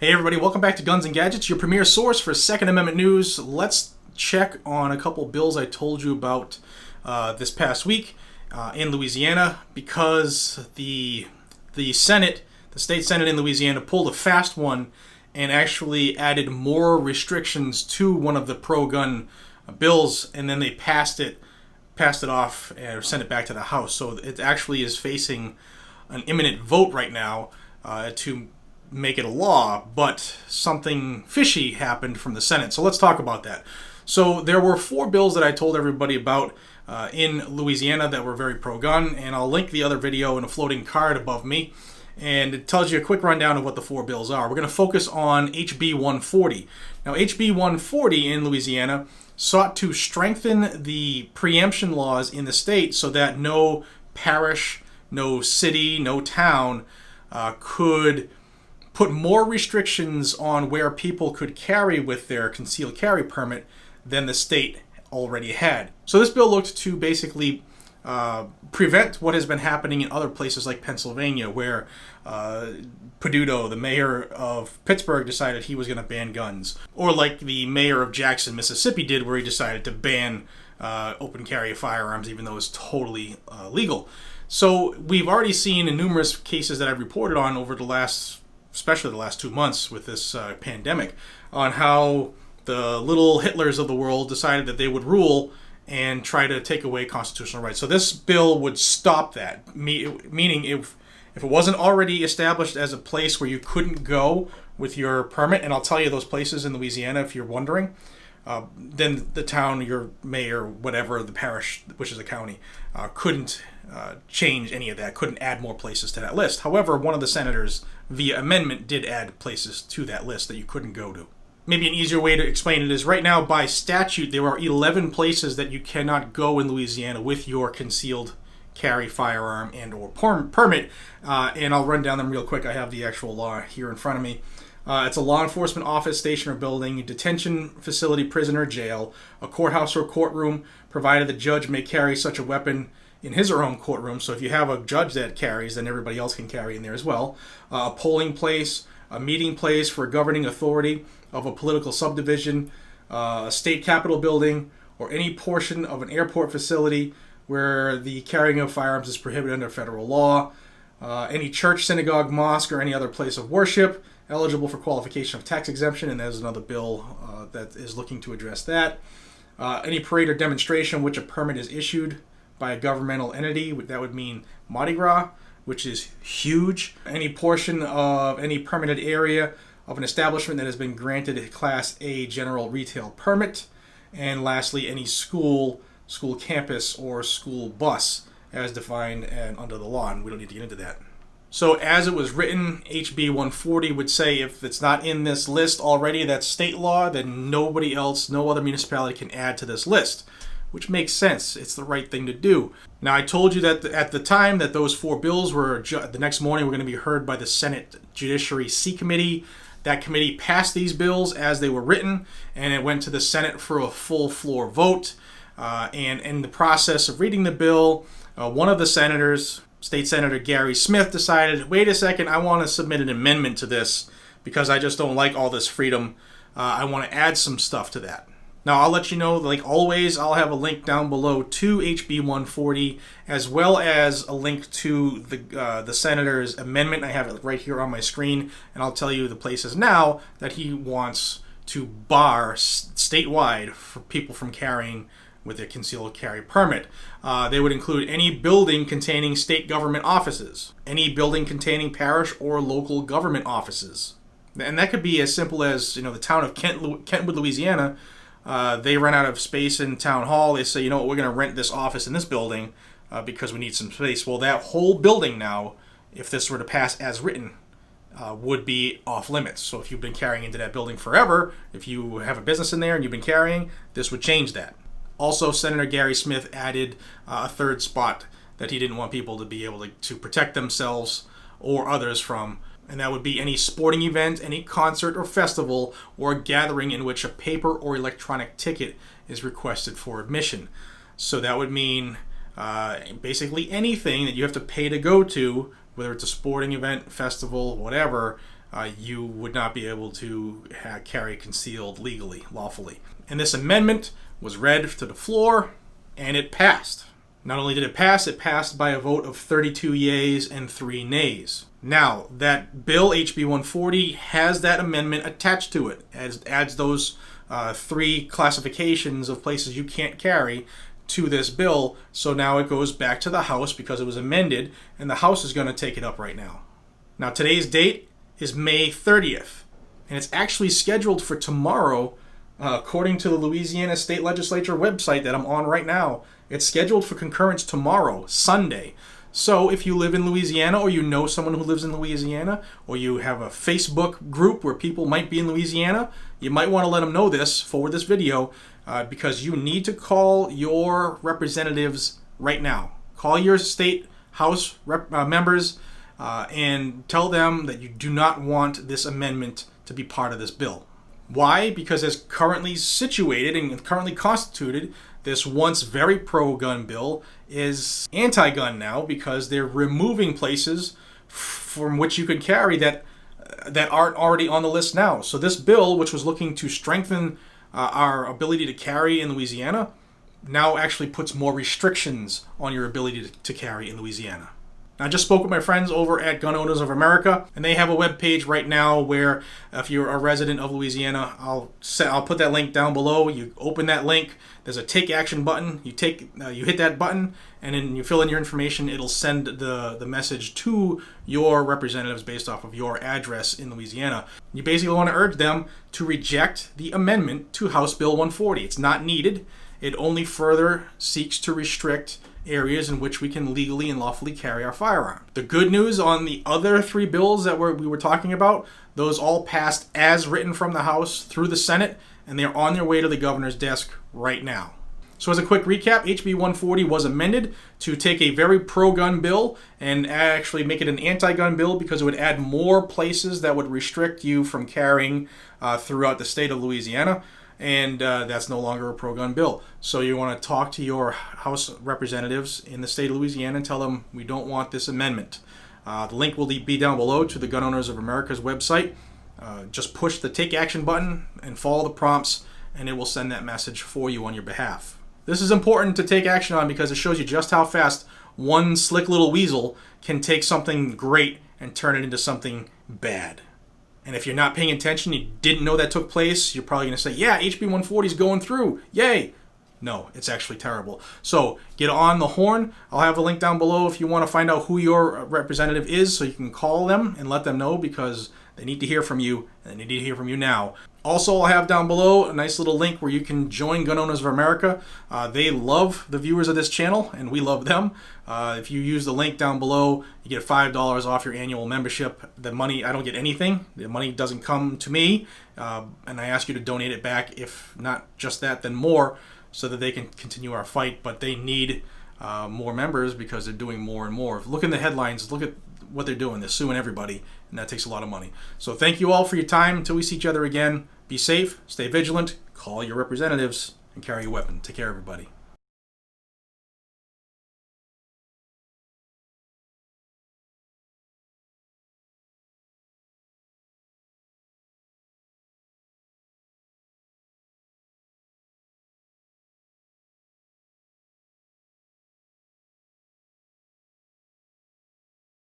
Hey everybody, welcome back to Guns and Gadgets, your premier source for Second Amendment news. Let's check on a couple bills I told you about this past week in Louisiana, because the Senate, the state Senate in Louisiana, pulled a fast one and actually added more restrictions to one of the pro-gun bills, and then they passed it off and sent it back to the House. So it actually is facing an imminent vote right now to make it a law, but something fishy happened from the Senate. So let's talk about that. So there were 4 bills that I told everybody about in Louisiana that were very pro-gun, and I'll link the other video in a floating card above me, and it tells you a quick rundown of what the 4 bills are. We're going to focus on HB 140. Now, HB 140 in Louisiana sought to strengthen the preemption laws in the state so that no parish, no city, no town could put more restrictions on where people could carry with their concealed carry permit than the state already had. So this bill looked to basically prevent what has been happening in other places like Pennsylvania, where Peduto, the mayor of Pittsburgh, decided he was going to ban guns. Or like the mayor of Jackson, Mississippi did, where he decided to ban open carry of firearms, even though it's totally legal. So we've already seen in numerous cases that I've reported on over the last, especially the last 2 months with this pandemic, on how the little Hitlers of the world decided that they would rule and try to take away constitutional rights. So this bill would stop that, meaning if it wasn't already established as a place where you couldn't go with your permit, and I'll tell you those places in Louisiana if you're wondering, then the town, your mayor, whatever, the parish, which is a county, couldn't change any of that, couldn't add more places to that list. However, one of the senators, via amendment, did add places to that list that you couldn't go to. Maybe an easier way to explain it is, right now, by statute, there are 11 places that you cannot go in Louisiana with your concealed carry firearm and or permit, and I'll run down them real quick. I have the actual law here in front of me. It's a law enforcement office, station, or building, detention facility, prison, or jail, a courthouse or courtroom, provided the judge may carry such a weapon in his or her own courtroom. So if you have a judge that carries, then everybody else can carry in there as well. A polling place, a meeting place for a governing authority of a political subdivision, a state capitol building, or any portion of an airport facility where the carrying of firearms is prohibited under federal law, any church, synagogue, mosque, or any other place of worship eligible for qualification of tax exemption, and there's another bill that is looking to address that. Any parade or demonstration which a permit is issued by a governmental entity, that would mean Mardi Gras, which is huge. Any portion of any permitted area of an establishment that has been granted a Class A general retail permit. And lastly, any school campus, or school bus as defined and under the law, and we don't need to get into that. So as it was written, HB 140 would say if it's not in this list already, that's state law, then nobody else, no other municipality can add to this list, which makes sense. It's the right thing to do. Now, I told you that at the time that those 4 bills were, the next morning were going to be heard by the Senate Judiciary C Committee. That committee passed these bills as they were written, and it went to the Senate for a full floor vote. And in the process of reading the bill, one of the senators, State Senator Gary Smith, decided, wait a second, I want to submit an amendment to this because I just don't like all this freedom. I want to add some stuff to that. Now, I'll let you know, like always, I'll have a link down below to HB 140, as well as a link to the senator's amendment. I have it right here on my screen, and I'll tell you the places now that he wants to bar statewide for people from carrying with a concealed carry permit. They would include any building containing state government offices, any building containing parish or local government offices. And that could be as simple as, the town of Kentwood, Louisiana. They run out of space in town hall. They say, we're going to rent this office in this building because we need some space. Well, that whole building now, if this were to pass as written, would be off limits. So if you've been carrying into that building forever, if you have a business in there and you've been carrying, this would change that. Also, Senator Gary Smith added a third spot that he didn't want people to be able to protect themselves or others from, and that would be any sporting event, any concert or festival, or gathering in which a paper or electronic ticket is requested for admission. So that would mean basically anything that you have to pay to go to whether it's a sporting event, festival, whatever, you would not be able to carry concealed legally, lawfully. And this amendment was read to the floor, and it passed. Not only did it passed by a vote of 32 yeas and 3 nays. Now, that bill, HB 140, has that amendment attached to it. It adds those 3 classifications of places you can't carry to this bill. So now it goes back to the House because it was amended, and the House is going to take it up right now. Now, today's date is May 30th, and it's actually scheduled for tomorrow. According to the Louisiana State Legislature website that I'm on right now, it's scheduled for concurrence tomorrow, Sunday. So if you live in Louisiana, or you know someone who lives in Louisiana, or you have a Facebook group where people might be in Louisiana, you might want to let them know this, forward this video, because you need to call your representatives right now. Call your state House members and tell them that you do not want this amendment to be part of this bill. Why? Because as currently situated and currently constituted, this once very pro-gun bill is anti-gun now because they're removing places from which you could carry that aren't already on the list now. So this bill, which was looking to strengthen our ability to carry in Louisiana, now actually puts more restrictions on your ability to carry in Louisiana. I just spoke with my friends over at Gun Owners of America, and they have a web page right now where if you're a resident of Louisiana, I'll put that link down below. You open that link, there's a take action button. You hit that button, and then you fill in your information. It'll send the message to your representatives based off of your address in Louisiana. You basically want to urge them to reject the amendment to House Bill 140. It's not needed. It only further seeks to restrict areas in which we can legally and lawfully carry our firearm. The good news on the other 3 bills that we were talking about, those all passed as written from the House through the Senate, and they're on their way to the governor's desk right now. So as a quick recap, HB 140 was amended to take a very pro-gun bill and actually make it an anti-gun bill because it would add more places that would restrict you from carrying throughout the state of Louisiana. And that's no longer a pro-gun bill. So you want to talk to your House representatives in the state of Louisiana and tell them we don't want this amendment. The link will be down below to the Gun Owners of America's website. Just push the take action button and follow the prompts, and it will send that message for you on your behalf. This is important to take action on because it shows you just how fast one slick little weasel can take something great and turn it into something bad. And if you're not paying attention, you didn't know that took place, you're probably going to say, yeah, HB 140 is going through. Yay. No, it's actually terrible. So get on the horn. I'll have a link down below if you want to find out who your representative is so you can call them and let them know because they need to hear from you, and they need to hear from you now. Also, I'll have down below a nice little link where you can join Gun Owners of America. They love the viewers of this channel, and we love them. If you use the link down below, you get $5 off your annual membership. The money, I don't get anything. The money doesn't come to me, and I ask you to donate it back. If not just that, then more, so that they can continue our fight. But they need more members because they're doing more and more. Look in the headlines. Look at what they're doing. They're suing everybody, and that takes a lot of money. So thank you all for your time. Until we see each other again, be safe, stay vigilant, call your representatives, and carry a weapon. Take care, everybody.